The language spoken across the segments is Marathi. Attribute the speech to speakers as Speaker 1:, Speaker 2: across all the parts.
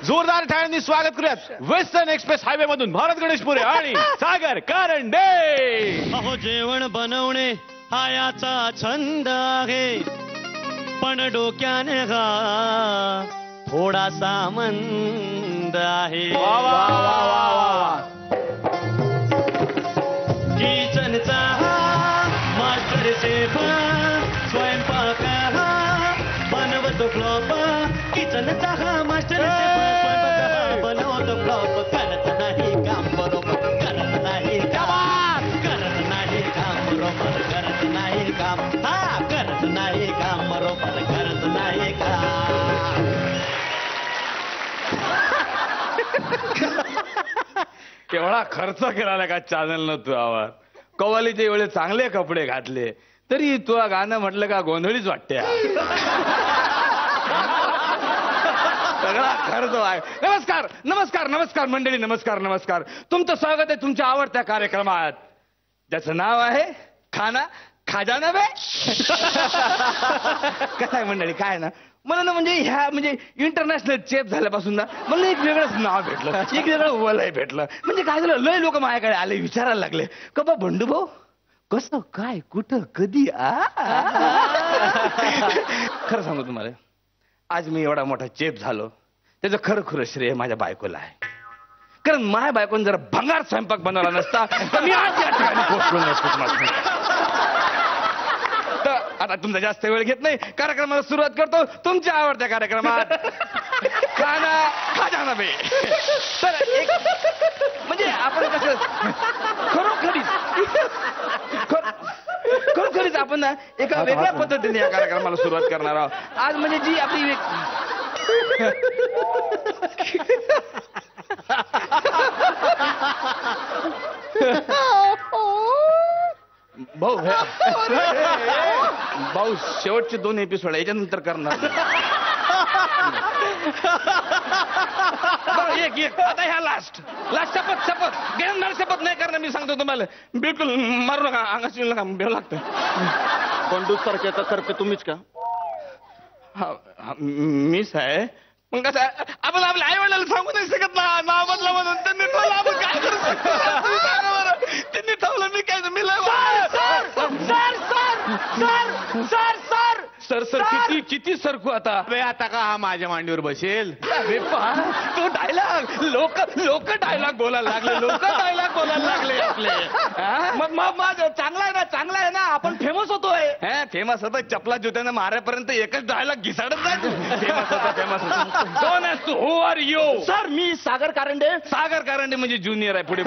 Speaker 1: जोरदार टाळ्यांनी स्वागत करूयात वेस्टर्न एक्सप्रेस हायवे मधून भारत गणेशपुरे आणि सागर कारंडे.
Speaker 2: अहो जेवण बनवणे हा याचा छंद आहे, पण डोक्याने हा थोडासा मंद आहे. किचनचा मास्टर शेफ स्वयंपाक बनवतो फ्लॉप. किचनचा हा मास्टर शेफ बनवतो फ्लॉप. करत नाही काम बरोबर, करत नाही काम, करत नाही काम बरोबर, करत नाही काम, हा करत नाही काम बरोबर, करत नाही काम.
Speaker 1: केवढा खर्च केला नाही का चॅनल न तू आवाज. कव्वालीचे एवढे चांगले कपडे घातले तरी तू गाणं म्हटलं का गोंधळीच वाटते. सगळा खर्च आहे. नमस्कार नमस्कार नमस्कार मंडळी, नमस्कार नमस्कार. तुमचं स्वागत आहे तुमच्या आवडत्या कार्यक्रमात ज्याचं नाव आहे खाना खजाना बे. कसं आहे मंडळी, काय ना मला ना म्हणजे इंटरनॅशनल चेफ झाल्यापासून ना मला एक वेगळंच नाव भेटलं, एक वेगळं वलय भेटलं. म्हणजे काय झालं, लय लोक माझ्याकडे आले, विचारायला लागले का बा बंडू भाऊ कसं काय कुठं कधी. खरं सांगू तुम्हाला, आज मी एवढा मोठा चेफ झालो त्याचं खरं श्रेय माझ्या बायकोला आहे. कारण माझ्या बायकोने जर भंगार स्वयंपाक बनवला नसता तर मी आज या ठिकाणी पोहोचलो नसतो तुम्हाला. तर आता तुमचा जास्त वेळ घेत नाही, कार्यक्रमाला सुरुवात करतो. तुमच्या आवडत्या कार्यक्रमात खाना खजाना बे. तर एक म्हणजे आपण कसं खरोखरीच आपण ना एका वेगळ्या पद्धतीने या कार्यक्रमाला सुरुवात करणार आहोत. आज म्हणजे जी आपली भाऊ शेवटचे 2 एपिसोड याच्यानंतर करणार. एक आता ह्या लास्ट शपथ घेणार, शपथ नाही करणार. मी सांगतो तुम्हाला, बिलकुल मारू नका, अंगाशी नका, बेव लागतं.
Speaker 2: बंडू सारखे करते तुम्हीच का?
Speaker 1: मीच आहे. मग कसं आपण आपल्या आई वडिलांना सांगू नाही शकत ना, नाव बदला म्हणून. त्यांनी ठेवलं, आपण काय करू शकतो? त्यांनी ठेवलं, मी काय सर किती सरकू आता.
Speaker 3: आता का हा माझ्या मांडीवर बसेल?
Speaker 1: तो डायलॉग लोक डायलॉग बोलायला लागले आपले.
Speaker 3: मग चांगला आहे ना, आपण फेमस होतोय.
Speaker 1: फेमस होता, चपला जुत्यानं मारेपर्यंत एकच डायलॉग घिसाडत नाही. फेमस होता. कोण आहेस तू? Who are you?
Speaker 3: सर मी सागर कारंडे
Speaker 1: म्हणजे ज्युनियर आहे. पुढे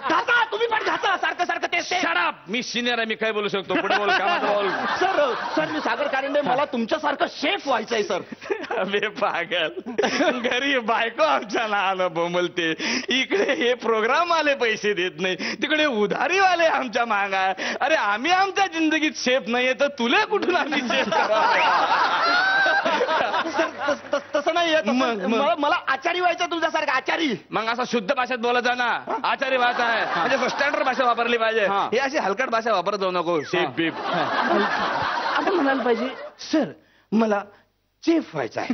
Speaker 3: घाता, तुम्ही पण घाता सारखं ते.
Speaker 1: शराब, मी सिनियर आहे, मी काय बोलू शकतो. पुढे बोल, कामात बोल.
Speaker 3: सर मी सागर कारंडे, मला तुमच्यासारखं शेफ व्हायचंय सर.
Speaker 1: अबे पागल, घरी बायको आमच्या नावानं बोंबलते, इकडे हे प्रोग्राम वाले पैसे देत नाही, तिकडे उधारीवाले आमच्या माग आहे. अरे आम्ही आमच्या जिंदगीत शेफ नाहीये तर तुला कुठून आम्ही शेफ
Speaker 3: तसं नाही. मला आचारी व्हायचं तुमच्यासारखं, आचारी.
Speaker 1: मग असं शुद्ध भाषेत बोलत जा ना. आचारी भाषा आहे म्हणजे स्टँडर्ड भाषा वापरली पाहिजे. हे अशी हलकट भाषा वापरत जाऊ नको. शेफ बीफ आपण म्हणायला पाहिजे, सर मला चेफ व्हायचा आहे.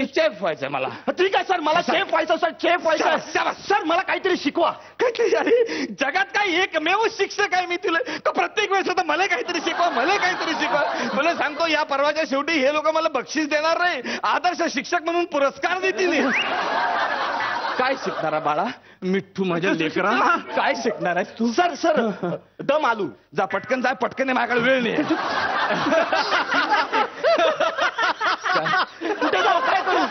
Speaker 1: चेफ व्हायचं मला.
Speaker 3: ठीक आहे सर, मला शेफ व्हायचं सर, शेफ व्हायचं. सर मला काहीतरी शिकवा.
Speaker 1: काहीतरी जगात काही एकमेव शिक्षक आहे मी तुला, प्रत्येक वेळेस आता मला काहीतरी शिकवा. मला सांगतो, या पर्वाच्या शेवटी हे लोक मला बक्षीस देणार नाही, आदर्श शिक्षक म्हणून पुरस्कार देतील. काय शिकणार बाळा? मिठ्ठू माझ्या लेकरा, काय शिकणार आहेस तू?
Speaker 3: सर दम आलू.
Speaker 1: जा पटकन माझ्याकडे वेळ नाही.
Speaker 3: कुठे जाऊ, काय करू?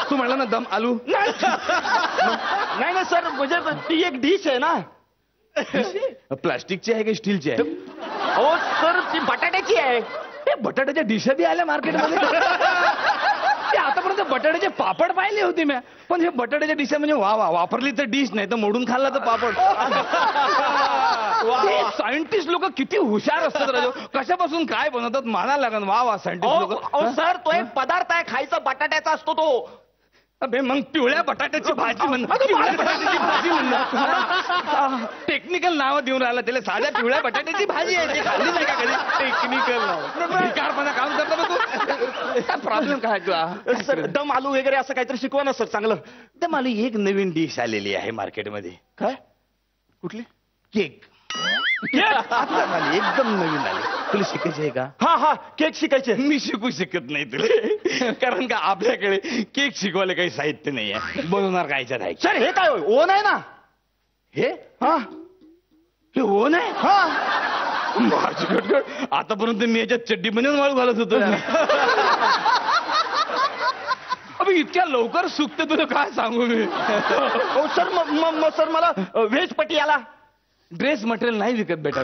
Speaker 1: तू म्हणला ना दम आलू.
Speaker 3: नाही सर, म्हणजे ती एक डिश आहे ना.
Speaker 1: प्लास्टिकची आहे की स्टीलची आहे?
Speaker 3: हो सर, ती बटाट्याची आहे.
Speaker 1: बटाट्याच्या डिशा बी आल्या मार्केटमध्ये. आतापर्यंत बटाट्याचे पापड पाहिले होते मी, पण हे बटाट्याच्या डिशा म्हणजे वापरली तर डिश, नाही तर मोडून खाल्ला तर पापड. सायंटिस्ट लोक किती हुशार असतात राजू, कशापासून काय बनवतात मानायला लागत. वा सायंटिस्ट लोक.
Speaker 3: सर तो एक पदार्थ आहे खायचा, बटाट्याचा असतो तो.
Speaker 1: अबे मग पिवळ्या बटाट्याची भाजी म्हण पिवळ्या बटाट्याची भाजी म्हण टेक्निकल नाव देऊन राहिला त्याला साध्या पिवळ्या बटाट्याची भाजी आहे ती खाल्ली नाही का कधी टेक्निकल नाव भिकारपणा काम करतो बघ तू प्रॉब्लेम काय तुला
Speaker 3: सर दम आलू वगैरे असं काहीतरी शिकवा ना सर चांगलं.
Speaker 1: तर मला एक नवीन डिश आलेली आहे मार्केटमध्ये.
Speaker 3: काय कुठली?
Speaker 1: केक एकदम नवीन आली. तुला शिकायची आहे का?
Speaker 3: हा केक शिकायचे.
Speaker 1: मी शिकू शकत नाही तुला कारण का आपल्याकडे केक शिकवायला काही साहित्य नाही आहे. बनवणार कायच्यात आहे.
Speaker 3: सर हे काय ओन आहे ना?
Speaker 1: हे हे ओन आहे. माझी गडगड आतापर्यंत मी याच्यात चड्डी बनवून वाळू घालत होतो. अबे इतक्या लवकर सुकते तुला काय सांगू मी.
Speaker 3: सर सर मला व्हेज पटियाला
Speaker 1: ड्रेस मटेरियल नाही विकत बेटा.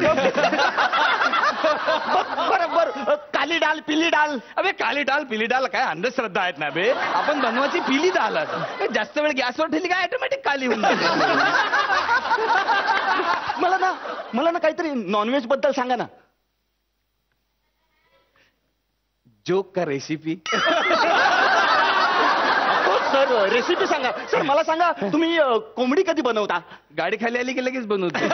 Speaker 3: बरोबर. काली डाल पिली डाल.
Speaker 1: अबे काली डाल पिली डाल काय अंधश्रद्धा आहेत ना बे. आपण बनवायची पिली डाल जास्त वेळ गॅसवर ठेवली काय ऑटोमॅटिक काली होऊन जाते.
Speaker 3: मला ना काहीतरी नॉनव्हेज बद्दल सांगा ना.
Speaker 1: जोक का रेसिपी.
Speaker 3: सर रेसिपी सांगा. सर मला सांगा तुम्ही कोंबडी कधी बनवता?
Speaker 1: गाडी खाली आली की लगेच बनवते.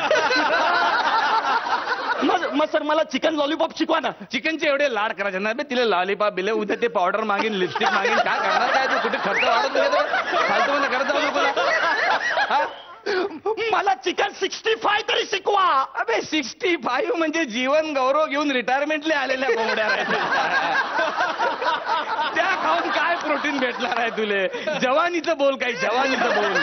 Speaker 3: मग सर मला चिकन लॉलीपॉप शिकवा ना.
Speaker 1: चिकनचे एवढे लाड करायचे ना बे. तिला लॉलीपॉप बिले उद्या ते पावडर मागेन लिपस्टिक मागेन काय करणार काय तू कुठे खर्च वाढत फालतू मला करत जाऊ नको.
Speaker 3: मला चिकन 65 तरी शिकवा.
Speaker 1: अबे 65 म्हणजे जीवन गौरव घेऊन रिटायरमेंटला आलेल्या कोंबड्या त्या खाऊन काय प्रोटीन भेटणार आहे तुले. जवानीचं बोल काही जवानीचं बोल.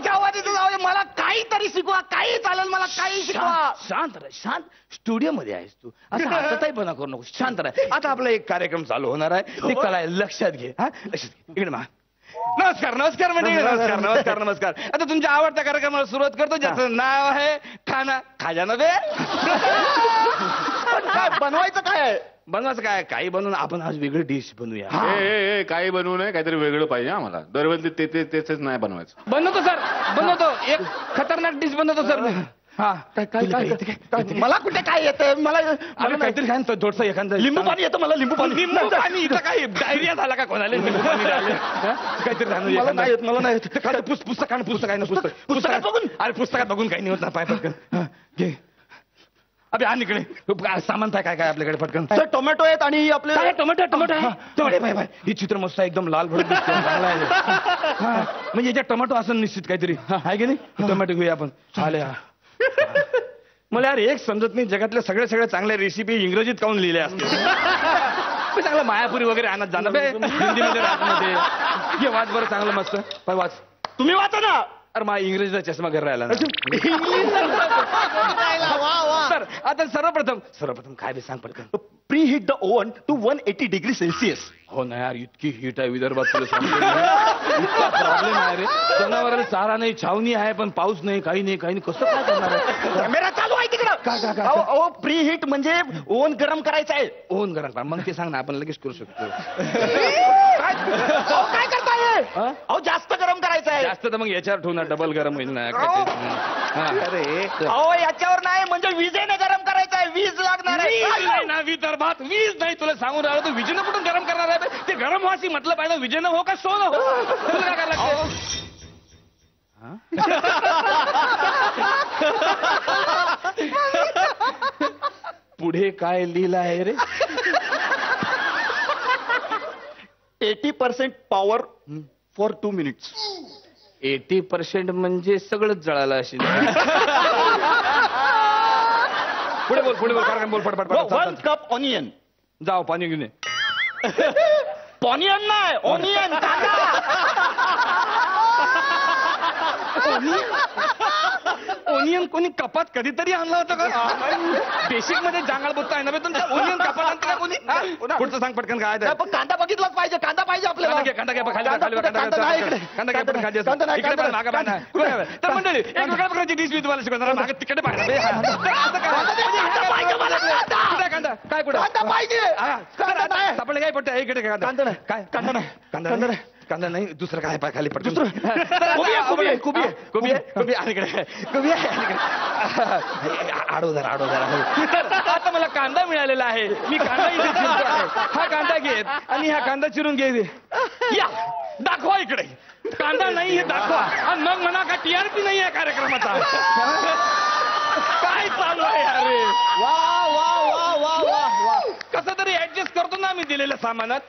Speaker 3: जवानीचं जाऊ मला काहीतरी शिकवा. काही चालेल मला काही शिकवा.
Speaker 1: शांत राह शांत. स्टुडिओ मध्ये आहेस तू असं हाताताईपणा करू नको. शांत राह. आता आपला एक कार्यक्रम चालू होणार आहे. ते कलाय लक्षात घे. लक्षात घे. इकडे मा नमस्कार नमस्कार म्हणजे नमस्कार नमस्कार नमस्कार. आता तुमच्या आवडत्या कार्यक्रमाला सुरुवात करतो ज्याचं नाव आहे खाना खाजाना बे.
Speaker 3: बनवायचं काय आहे?
Speaker 1: बनवायचं काय काही बनवून आपण आज वेगळी डिश बनवूया.
Speaker 4: काही बनवू नये काहीतरी वेगळं पाहिजे आम्हाला. दरवेळी तेच नाही बनवायचं.
Speaker 1: बनवतो सर बनवतो. एक खतरनाक डिश बनवतो सर.
Speaker 3: मला कुठे काय येतं? मला
Speaker 1: काहीतरी खान थोडस एखादं
Speaker 3: लिंबू पाणी येतं. मला लिंबू पाणी.
Speaker 1: लिंबू पाणी इथं काय डायरिया झाला का कोणाला लिंबू पाणी काहीतरी
Speaker 3: मला नाही येत. मला नाही येत.
Speaker 1: पुस्तक आहे ना पुस्तक.
Speaker 3: पुस्तकात बघून.
Speaker 1: अरे पुस्तकात बघून काही नाही होत ना. पाय पटकन घे. अबे आण इकडे सामान पाय काय काय आपल्याकडे पटकन.
Speaker 3: सर टोमॅटो आहेत आणि आपले
Speaker 1: टोमॅटो टोमॅटो ही चित्र मस्त आहे एकदम लाल भडक चांगला आहे. म्हणजे याच्यात टोमॅटो असं निश्चित काहीतरी आहे की नाही. टोमॅटो घेऊया आपण. चालेल. मला यार एक समजत नाही जगातल्या सगळ्या चांगल्या रेसिपी इंग्रजीत काऊन लिहिल्या असते. चांगलं मायापुरी वगैरे आणत जाणं बे हिंदीमध्ये राहतमध्ये. हे वाच बरं चांगलं मस्त. पाय वाच.
Speaker 3: तुम्ही वाचा ना.
Speaker 1: अरे मा इंग्रजीचा चष्मा घर राहिला. सर आता सर्वप्रथम काय बे सांग पटकन.
Speaker 3: Preheat the oven to 180 degree Celsius.
Speaker 1: हो ना यार इतकी हीट आहे विदर्भात तुला सांगतो. प्रॉब्लेम आहे रे. जनावराला चारा नाही छावणी आहे पण पाऊस नाही काही नाही कसं काय करणार आहे.
Speaker 3: कॅमेरा चालू आहे तिकडं. काय प्री हीट म्हणजे ओव्हन गरम करायचं आहे.
Speaker 1: ओव्हन गरम करा. मग ते सांग ना आपण लगेच करू शकतो.
Speaker 3: काय करताय? अहो जास्त गरम करायचं आहे.
Speaker 1: जास्त तर मग याच्यावर ठेवू ना डबल गरम होईल ना.
Speaker 3: अरे अहो याच्यावर नाही म्हणजे विजेने गरम करायचं आहे. वीज लागणार आहे
Speaker 1: ना. विदर्भात वीज नाही तुला सांगून राहिलो. तू विजेनं कुठून गरम करणार आहे. ते गरम व्हायची म्हटलं पाहिजे. विजेनं हो का शो न हो. तुला काय लागतं. पुढे काय लिहिलं आहे रे.
Speaker 3: 80% पॉवर फॉर 2 मिनिट्स.
Speaker 1: 80% म्हणजे सगळंच जळालं असेल. पुढे बोल कारण बोल पटपट.
Speaker 3: 1 कप ऑनियन.
Speaker 1: जाओ पाणी घेऊन ये.
Speaker 3: ऑनियन नाही ऑनियन.
Speaker 1: ओनियन कोणी कपात कधीतरी आणला होता का. बेसिक मध्ये जांगाळ बोलता आहे ना तुमच्या. ओनियन कपात आणते का कोणी. पुढचं सांग पटकन काय.
Speaker 3: पण कांदा बघितलाच पाहिजे. कांदा पाहिजे आपल्याला.
Speaker 1: कांदा घ्या कांदा पण खाली तर मंडळी एक वेगळ्या प्रकारची डिश मी तुम्हाला शिकवणार. मागे तिकडे पाहिजे कांदा काय कुठे
Speaker 3: पाहिजे.
Speaker 1: आपण काय पडतं इकडे कांदा नाही काय कांदा नाही कांदा नाही दुसरं काय पाय खाली पडतो. आडो जरा आता मला कांदा मिळालेला आहे. मी कांदा इथे चिरतो आहे. हा कांदा घेत आणि हा कांदा चिरून घे. या दाखवा इकडे कांदा नाही हे दाखवा आणि मग म्हणा का टीआरपी नाही आहे कार्यक्रमाचा. काय चालू आहे अरे.
Speaker 3: वा वा वा वा वा वा.
Speaker 1: कसं तरी ऍडजस्ट करतो ना आम्ही दिलेल्या सामानात.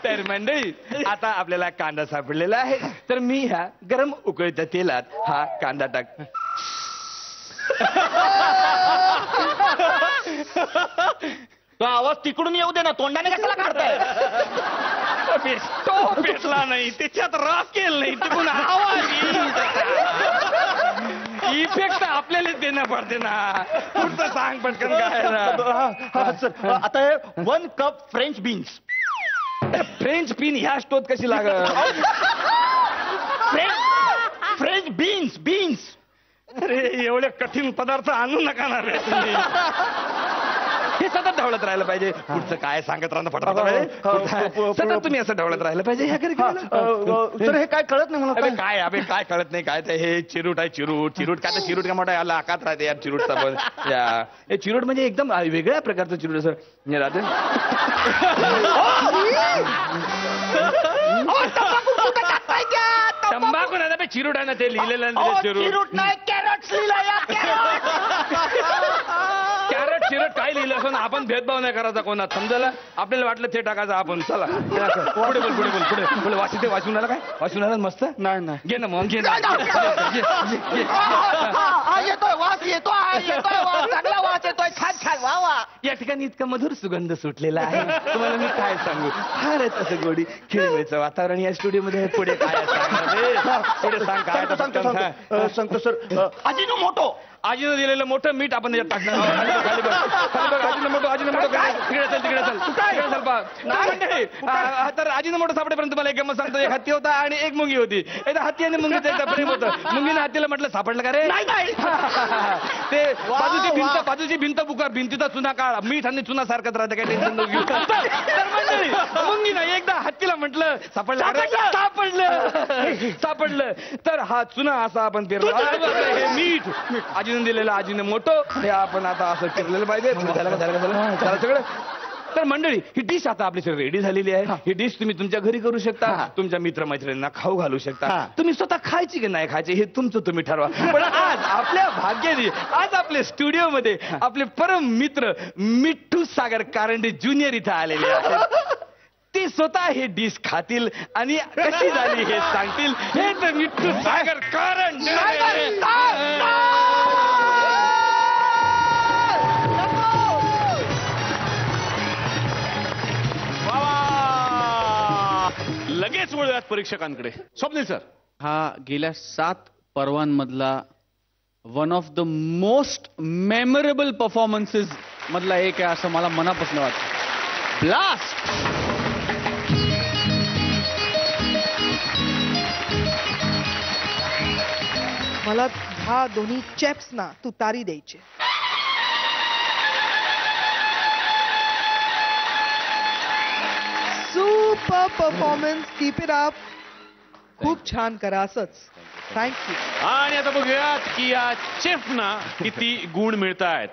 Speaker 1: तर मंडळी आता आपल्याला कांदा सापडलेला आहे तर मी ह्या गरम उकळत्या तेलात हा कांदा टाक.
Speaker 3: तो आवाज तिकडून येऊ दे ना, तोंडाने कशाला काढताय.
Speaker 1: तो पेटला नाही त्याच्यात राखेल नाही तिकडून आवाज इफेक्ट आपल्यालाच देणं पडते ना. पुढचं सांग पटकन काय
Speaker 3: सर आता हे 1 cup French beans.
Speaker 1: French pin ह्या स्टोत कशी लागत.
Speaker 3: French beans beans.
Speaker 1: अरे एवढे कठीण पदार्थ आणू नका ना रे तुम्ही. हे सतत ढवळत राहिलं पाहिजे. पुढचं काय सांगत राहणं फटाफट सतत तुम्ही असं ढवळत राहिलं पाहिजे. ह्या
Speaker 3: सर हे काय कळत नाही मला.
Speaker 1: अबे काय अबे काय कळत नाही काय ते हे चिरूट आहे चिरूट. चिरूट काय तर चिरूट का मोठा याला आकात राहते यार चिरूटचा पण. हे चिरूट म्हणजे एकदम वेगळ्या प्रकारचं चिरूट सर राहते. तंबाखू ना बे चिरूट आहे ना ते लिहिलेलं
Speaker 3: चिरूट नाही कॅरट्स लिहिलं.
Speaker 1: कॅरेट चिरट काय लिहिलं असं आपण भेदभाव नाही करायचा कोणात समजायला. आपल्याला वाटलं ते टाकायचं आपण. चला पुढे बोल पुढे बोल पुढे बोल. वाचते वाचून आला काय वाचून आला मस्त.
Speaker 3: नाही नाही
Speaker 1: घे ना मग घे ना.
Speaker 3: येतोय वास येतोय चांगला वास येतोय. छान छान वा वा.
Speaker 1: या ठिकाणी इतका मधुर सुगंध सुटलेला आहे तुम्हाला मी काय सांगू. फारच असं गोडी खेळीमेळीचं वातावरण या स्टुडिओमध्ये. पुढे काय सांग पुढे सांग काय
Speaker 3: सांगतो सर. अजिनो मोठो
Speaker 1: आजीनं दिलेलं मोठं मीठ आपण याच्यात टाकणार. आजीनं मोठं तिकडे चल तिकडे चल तर आजीनं मोठं सापडेपर्यंत मला एक गमत सांगतो. एक हत्ती होता आणि एक मुंगी होती. एकदा हत्ती आणि मुंगीचं एकदा प्रेम होतं. मुंगीनं हत्तीला म्हटलं सापडलं का रे. ते बाजूची भिंत बुका भिंतीचा चुना काढ मीठ आणि चुना सारखंच राहतं काय टेन्शन नको घेऊ. मुंगीनं एकदा हत्तीला म्हटलं सापडलं तर हा चुना असा आपण पेरला. हे मीठ आजीनं दिलेलं आजीनं मोठं हे आपण आता असं पेरलेलं पाहिजे. झालं सगळं. तर मंडळी ही डिश आता आपली रेडी झालेली आहे. ही डिश तुम्ही तुमच्या घरी करू शकता. तुमच्या मित्रमैत्रिणींना खाऊ घालू शकता. तुम्ही स्वतः खायची की नाही खायची हे तुमचं तुम्ही ठरवा. पण आज आपल्या भाग्याने आज आपल्या स्टुडिओमध्ये आपले परम मित्र मिठ्ठू सागर कारंडे ज्युनियर इथं आलेले आहेत. ते स्वतः हे डिश खातील आणि कशी झाली हे सांगतील. हे तर मिठ्ठू सागर कारंडे.
Speaker 4: लगेच वळूयात परीक्षकांकडे. स्वप्नील सर.
Speaker 2: हा गेल्या 7 पर्वांमधला one of the most memorable performances मधला एक आहे असं मला मनापासून वाटतं. ब्लास्ट.
Speaker 5: मला ह्या दोन्ही चेप्स ना तुतारी द्यायची. Super performance. Keep it up. खूप छान करा असंच. थँक्यू.
Speaker 4: आणि आता बघूयात की या शेफना किती गुण मिळत आहेत.